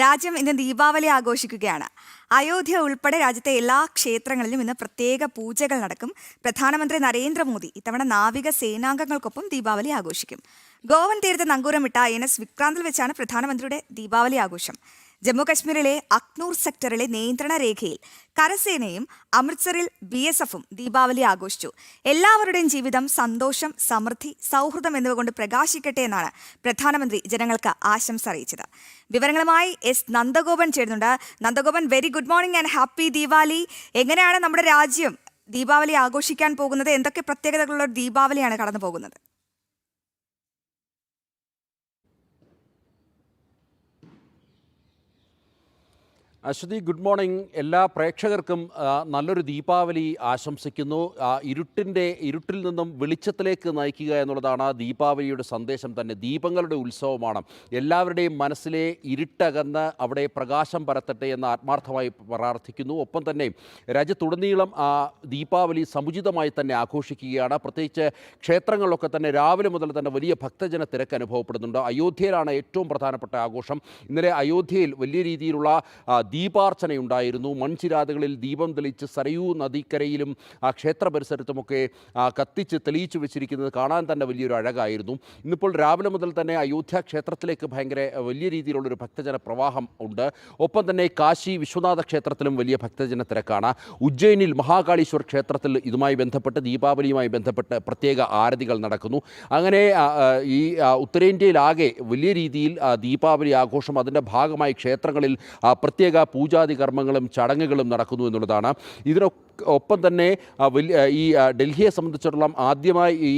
രാജ്യം ഇന്ന് ദീപാവലി ആഘോഷിക്കുകയാണ്. അയോധ്യ ഉൾപ്പെടെ രാജ്യത്തെ എല്ലാ ക്ഷേത്രങ്ങളിലും ഇന്ന് പ്രത്യേക പൂജകൾ നടക്കും. പ്രധാനമന്ത്രി നരേന്ദ്രമോദി ഇത്തവണ നാവിക സേനാംഗങ്ങൾക്കൊപ്പം ദീപാവലി ആഘോഷിക്കും. ഗോവൻ തീരത്ത് നങ്കൂരമിട്ട INS വിക്രാന്തിൽ വെച്ചാണ് പ്രധാനമന്ത്രിയുടെ ദീപാവലി ആഘോഷം. ജമ്മു കശ്മീരിലെ അക്നൂർ സെക്ടറിലെ നിയന്ത്രണ രേഖയിൽ കരസേനയും അമൃത്സറിൽ BSFും ദീപാവലി ആഘോഷിച്ചു. എല്ലാവരുടെയും ജീവിതം സന്തോഷം, സമൃദ്ധി, സൗഹൃദം എന്നിവ കൊണ്ട് പ്രകാശിക്കട്ടെ എന്നാണ് പ്രധാനമന്ത്രി ജനങ്ങൾക്ക് ആശംസ അറിയിച്ചത്. വിവരങ്ങളുമായി നന്ദഗോപൻ ചേരുന്നുണ്ട്. Nandagopan, very good morning and happy Deepavali. എങ്ങനെയാണ് നമ്മുടെ രാജ്യം ദീപാവലി ആഘോഷിക്കാൻ പോകുന്നത്? എന്തൊക്കെ പ്രത്യേകതകളുള്ള ദീപാവലിയാണ് കടന്നു പോകുന്നത്? Aswathi, good morning. എല്ലാ പ്രേക്ഷകർക്കും നല്ലൊരു ദീപാവലി ആശംസിക്കുന്നു. ഇരുട്ടിൽ നിന്നും വെളിച്ചത്തിലേക്ക് നയിക്കുക എന്നുള്ളതാണ് ദീപാവലിയുടെ സന്ദേശം തന്നെ. ദീപങ്ങളുടെ ഉത്സവമാണ്. എല്ലാവരുടെയും മനസ്സിലെ ഇരുട്ടകന്ന് അവിടെ പ്രകാശം പരത്തട്ടെ എന്ന് ആത്മാർത്ഥമായി പ്രാർത്ഥിക്കുന്നു. ഒപ്പം തന്നെ രാജ്യത്തുടനീളം ദീപാവലി സമുചിതമായി തന്നെ ആഘോഷിക്കുകയാണ്. പ്രത്യേകിച്ച് ക്ഷേത്രങ്ങളിലൊക്കെ തന്നെ രാവിലെ മുതൽ തന്നെ വലിയ ഭക്തജന തിരക്ക് അനുഭവപ്പെടുന്നുണ്ട്. അയോധ്യയിലാണ് ഏറ്റവും പ്രധാനപ്പെട്ട ആഘോഷം. ഇന്നലെ അയോധ്യയിൽ വലിയ രീതിയിലുള്ള ദീപാർച്ചനയുണ്ടായിരുന്നു. മൺചിരാതുകളിൽ ദീപം തെളിയിച്ച് സരയൂ നദിക്കരയിലും ക്ഷേത്ര പരിസരത്തുമൊക്കെ കത്തിച്ച് തെളിയിച്ചു വെച്ചിരിക്കുന്നത് കാണാൻ തന്നെ വലിയൊരു അഴകായിരുന്നു. ഇന്നിപ്പോൾ രാവിലെ മുതൽ തന്നെ അയോധ്യ ക്ഷേത്രത്തിലേക്ക് വലിയ രീതിയിലുള്ളൊരു ഭക്തജന പ്രവാഹം ഉണ്ട്. ഒപ്പം തന്നെ കാശി വിശ്വനാഥ ക്ഷേത്രത്തിലും വലിയ ഭക്തജന തിരക്കാണ്. ഉജ്ജയിനിൽ മഹാകാളീശ്വർ ക്ഷേത്രത്തിൽ ഇതുമായി ബന്ധപ്പെട്ട് ദീപാവലിയുമായി ബന്ധപ്പെട്ട് പ്രത്യേക ആരതികൾ നടക്കുന്നു. അങ്ങനെ ഈ ഉത്തരേന്ത്യയിലാകെ വലിയ രീതിയിൽ ദീപാവലി ആഘോഷം, അതിൻ്റെ ഭാഗമായി ക്ഷേത്രങ്ങളിൽ പ്രത്യേക പൂജാതി കർമ്മങ്ങളും ചടങ്ങുകളും നടക്കുന്നു എന്നുള്ളതാണ്. ഒപ്പം തന്നെ ഈ ഡൽഹിയെ സംബന്ധിച്ചിടത്തോളം ആദ്യമായി ഈ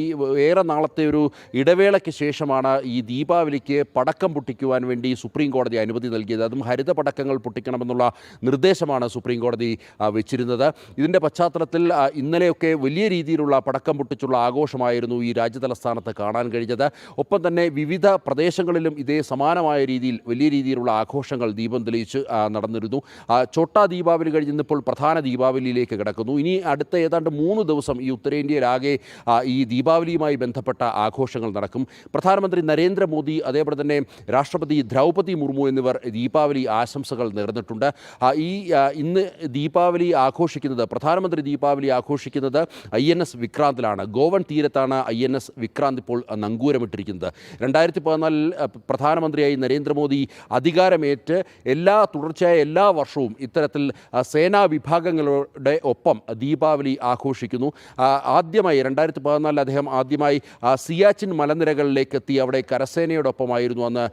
ഏറെ നാളത്തെ ഒരു ഇടവേളയ്ക്ക് ശേഷമാണ് ഈ ദീപാവലിക്ക് പടക്കം പൊട്ടിക്കുവാൻ വേണ്ടി സുപ്രീം കോടതി അനുമതി നൽകിയത്. അതും ഹരിത പടക്കങ്ങൾ പൊട്ടിക്കണമെന്നുള്ള നിർദ്ദേശമാണ് സുപ്രീം കോടതി വെച്ചിരുന്നത്. ഇതിൻ്റെ പശ്ചാത്തലത്തിൽ ഇന്നലെയൊക്കെ വലിയ രീതിയിലുള്ള പടക്കം പൊട്ടിച്ചുള്ള ആഘോഷമായിരുന്നു ഈ രാജ്യതലസ്ഥാനത്ത് കാണാൻ കഴിഞ്ഞത്. ഒപ്പം തന്നെ വിവിധ പ്രദേശങ്ങളിലും ഇതേ സമാനമായ രീതിയിൽ വലിയ രീതിയിലുള്ള ആഘോഷങ്ങൾ ദീപം തെളിയിച്ച് നടന്നിരുന്നു. ചോട്ടാ ദീപാവലി കഴിഞ്ഞിപ്പോൾ പ്രധാന ദീപാവലിയിലേക്ക് കിടക്കുന്നു. ഇനി അടുത്ത ഏതാണ്ട് 3 ദിവസം ഈ ഉത്തരേന്ത്യയിലാകെ ഈ ദീപാവലിയുമായി ബന്ധപ്പെട്ട ആഘോഷങ്ങൾ നടക്കും. പ്രധാനമന്ത്രി നരേന്ദ്രമോദി, അതേപോലെ തന്നെ രാഷ്ട്രപതി ദ്രൗപദി മുർമു എന്നിവർ ദീപാവലി ആശംസകൾ നേർന്നിട്ടുണ്ട്. ഇന്ന് ദീപാവലി ആഘോഷിക്കുന്നത്, പ്രധാനമന്ത്രി ദീപാവലി ആഘോഷിക്കുന്നത് INS വിക്രാന്തിലാണ്. ഗോവൻ തീരത്താണ് INS വിക്രാന്ത് ഇപ്പോൾ നങ്കൂരമിട്ടിരിക്കുന്നത്. 2014 പ്രധാനമന്ത്രിയായി നരേന്ദ്രമോദി അധികാരമേറ്റ് തുടർച്ചയായ എല്ലാ വർഷവും ഇത്തരത്തിൽ സേനാ വിഭാഗങ്ങളുടെ ഒപ്പം ദീപാവലി ആഘോഷിക്കുന്നു. ആദ്യമായി 2014 അദ്ദേഹം സിയാച്ചിൻ മലനിരകളിലേക്ക് എത്തി അവിടെ കരസേനയോടൊപ്പമായിരുന്നു അന്ന്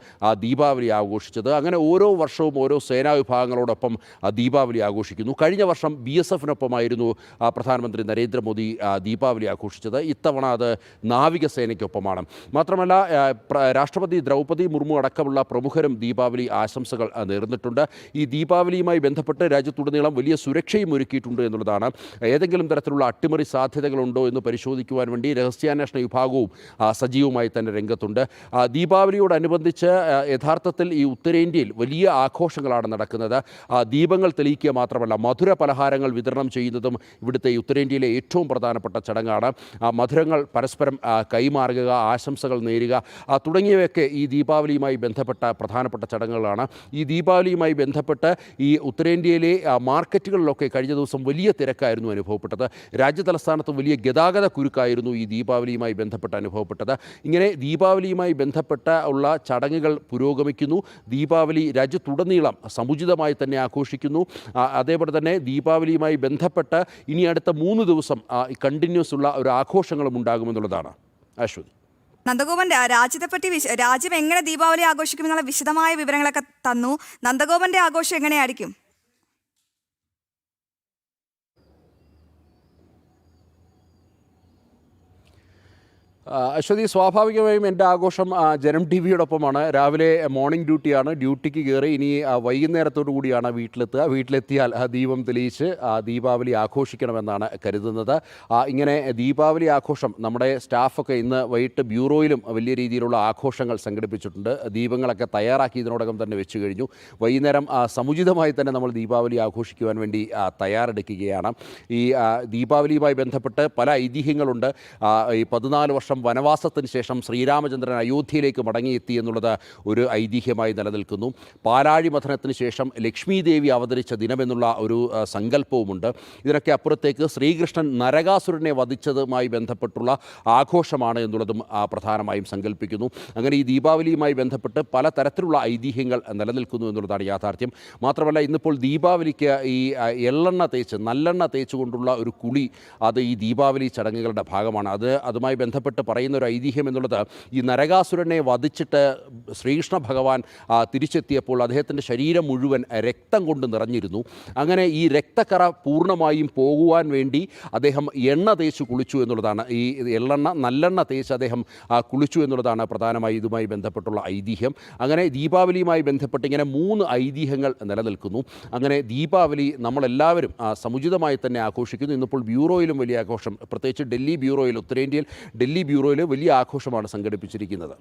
ദീപാവലി ആഘോഷിച്ചത്. അങ്ങനെ ഓരോ വർഷവും ഓരോ സേനാ വിഭാഗങ്ങളോടൊപ്പം ദീപാവലി ആഘോഷിക്കുന്നു. കഴിഞ്ഞ വർഷം BSFനൊപ്പമായിരുന്നു പ്രധാനമന്ത്രി നരേന്ദ്രമോദി ദീപാവലി ആഘോഷിച്ചത്. ഇത്തവണ അത് നാവികസേനയ്ക്കൊപ്പമാണ്. മാത്രമല്ല രാഷ്ട്രപതി ദ്രൗപദി മുർമു അടക്കമുള്ള പ്രമുഖരും ദീപാവലി ആശംസകൾ നേർന്നിട്ടുണ്ട്. ഈ ദീപാവലിയുമായി ബന്ധപ്പെട്ട് രാജ്യത്തുടനീളം വലിയ സുരക്ഷയും ഒരുക്കിയിട്ടുണ്ട് എന്നുള്ളതാണ്. ഏതെങ്കിലും തരത്തിലുള്ള അട്ടിമറി സാധ്യതകളുണ്ടോ എന്ന് പരിശോധിക്കുവാൻ വേണ്ടി രഹസ്യാന്വേഷണ വിഭാഗവും സജീവമായി തന്നെ രംഗത്തുണ്ട്. ദീപാവലിയോടനുബന്ധിച്ച് യഥാർത്ഥത്തിൽ ഈ ഉത്തരേന്ത്യയിൽ വലിയ ആഘോഷങ്ങളാണ് നടക്കുന്നത്. ദീപങ്ങൾ തെളിയിക്കുക മാത്രമല്ല, മധുര പലഹാരങ്ങൾ വിതരണം ചെയ്യുന്നതും ഇവിടുത്തെ ഉത്തരേന്ത്യയിലെ ഏറ്റവും പ്രധാനപ്പെട്ട ചടങ്ങാണ്. മധുരങ്ങൾ പരസ്പരം കൈമാറുക, ആശംസകൾ നേരുക തുടങ്ങിയവയൊക്കെ ഈ ദീപാവലിയുമായി ബന്ധപ്പെട്ട പ്രധാനപ്പെട്ട ചടങ്ങുകളാണ്. ഈ ദീപാവലിയുമായി ബന്ധപ്പെട്ട് ഈ ഉത്തരേന്ത്യയിലെ മാർക്കറ്റുകളിലൊക്കെ കഴിഞ്ഞ ദിവസം വലിയ തിരക്കായിരുന്നു അനുഭവപ്പെട്ടത്. രാജ്യതലസ്ഥാനത്ത് വലിയ ഗതാഗത കുരുക്കായിരുന്നു ഈ ദീപാവലിയുമായി ബന്ധപ്പെട്ട് അനുഭവപ്പെട്ടത്. ഇങ്ങനെ ദീപാവലിയുമായി ബന്ധപ്പെട്ട ചടങ്ങുകൾ പുരോഗമിക്കുന്നു. ദീപാവലി രാജ്യത്തുടനീളം സമുചിതമായി തന്നെ ആഘോഷിക്കുന്നു. അതേപോലെ തന്നെ ദീപാവലിയുമായി ബന്ധപ്പെട്ട് ഇനി അടുത്ത 3 ദിവസം കണ്ടിന്യൂസ് ഉള്ള ഒരു ആഘോഷങ്ങളും ഉണ്ടാകുമെന്നുള്ളതാണ്. അശ്വതി. നന്ദഗോപൻ, രാജ്യം എങ്ങനെ ദീപാവലി ആഘോഷിക്കുമെന്നുള്ള വിശദമായ വിവരങ്ങളൊക്കെ തന്നു. നന്ദഗോപന്റെ ആഘോഷം എങ്ങനെയായിരിക്കും? അശ്വതി, സ്വാഭാവികമായും എൻ്റെ ആഘോഷം ജനം TVയോടൊപ്പമാണ്. രാവിലെ മോർണിംഗ് ഡ്യൂട്ടിയാണ്. ഡ്യൂട്ടിക്ക് കയറി ഇനി വൈകുന്നേരത്തോടു കൂടിയാണ് വീട്ടിലെത്തിയാൽ ദീപം തെളിയിച്ച് ദീപാവലി ആഘോഷിക്കണമെന്നാണ് കരുതുന്നത്. ഇങ്ങനെ ദീപാവലി ആഘോഷം നമ്മുടെ സ്റ്റാഫൊക്കെ ഇന്ന് വൈകിട്ട് ബ്യൂറോയിലും വലിയ രീതിയിലുള്ള ആഘോഷങ്ങൾ സംഘടിപ്പിച്ചിട്ടുണ്ട്. ദീപങ്ങളൊക്കെ തയ്യാറാക്കി ഇതിനോടകം തന്നെ വെച്ച് കഴിഞ്ഞു. വൈകുന്നേരം സമുചിതമായി തന്നെ നമ്മൾ ദീപാവലി ആഘോഷിക്കുവാൻ വേണ്ടി തയ്യാറെടുക്കുകയാണ്. ഈ ദീപാവലിയുമായി ബന്ധപ്പെട്ട് പല ഐതിഹ്യങ്ങളുണ്ട്. ഈ 14 വർഷം വർഷം വനവാസത്തിന് ശേഷം ശ്രീരാമചന്ദ്രൻ അയോധ്യയിലേക്ക് മടങ്ങിയെത്തി എന്നുള്ളത് ഒരു ഐതിഹ്യമായി നിലനിൽക്കുന്നു. പാലാഴി മഥനത്തിന് ശേഷം ലക്ഷ്മി ദേവി അവതരിച്ച ദിനമെന്നുള്ള ഒരു സങ്കല്പവുമുണ്ട്. ഇതിനൊക്കെ അപ്പുറത്തേക്ക് ശ്രീകൃഷ്ണൻ നരകാസുരനെ വധിച്ചതുമായി ബന്ധപ്പെട്ടുള്ള ആഘോഷമാണ് എന്നുള്ളതും പ്രധാനമായും സങ്കല്പിക്കുന്നു. അങ്ങനെ ഈ ദീപാവലിയുമായി ബന്ധപ്പെട്ട് പലതരത്തിലുള്ള ഐതിഹ്യങ്ങൾ നിലനിൽക്കുന്നു എന്നുള്ളതാണ് യാഥാർത്ഥ്യം. മാത്രമല്ല, ഇന്നിപ്പോൾ ദീപാവലിക്ക് ഈ നല്ലെണ്ണ തേച്ചുകൊണ്ടുള്ള ഒരു കുളി അത് ഈ ദീപാവലി ചടങ്ങുകളുടെ ഭാഗമാണ്. അതുമായി ബന്ധപ്പെട്ട് പറയുന്ന ഒരു ഐതിഹ്യം എന്നുള്ളത്, ഈ നരകാസുരനെ വധിച്ചിട്ട് ശ്രീകൃഷ്ണ ഭഗവാൻ തിരിച്ചെത്തിയപ്പോൾ അദ്ദേഹത്തിൻ്റെ ശരീരം മുഴുവൻ രക്തം കൊണ്ട് നിറഞ്ഞിരുന്നു. അങ്ങനെ ഈ രക്തക്കറ പൂർണ്ണമായും പോകുവാൻ വേണ്ടി അദ്ദേഹം എണ്ണ തേച്ച് കുളിച്ചു എന്നുള്ളതാണ്. ഈ നല്ലെണ്ണ തേച്ച് അദ്ദേഹം കുളിച്ചു എന്നുള്ളതാണ് പ്രധാനമായി ഇതുമായി ബന്ധപ്പെട്ടുള്ള ഐതിഹ്യം. അങ്ങനെ ദീപാവലിയുമായി ബന്ധപ്പെട്ട് ഇങ്ങനെ 3 ഐതിഹ്യങ്ങൾ നിലനിൽക്കുന്നു. അങ്ങനെ ദീപാവലി നമ്മളെല്ലാവരും സമുചിതമായി തന്നെ ആഘോഷിക്കുന്നു. ഇന്നിപ്പോൾ ബ്യൂറോയിലും വലിയ ആഘോഷം, പ്രത്യേകിച്ച് ഡൽഹി ബ്യൂറോയിൽ, ഉത്തരേന്ത്യയിൽ ഡൽഹി ബ്യൂറോയിൽ വലിയ ആഘോഷമാണ് സംഘടിപ്പിച്ചിരിക്കുന്നത്.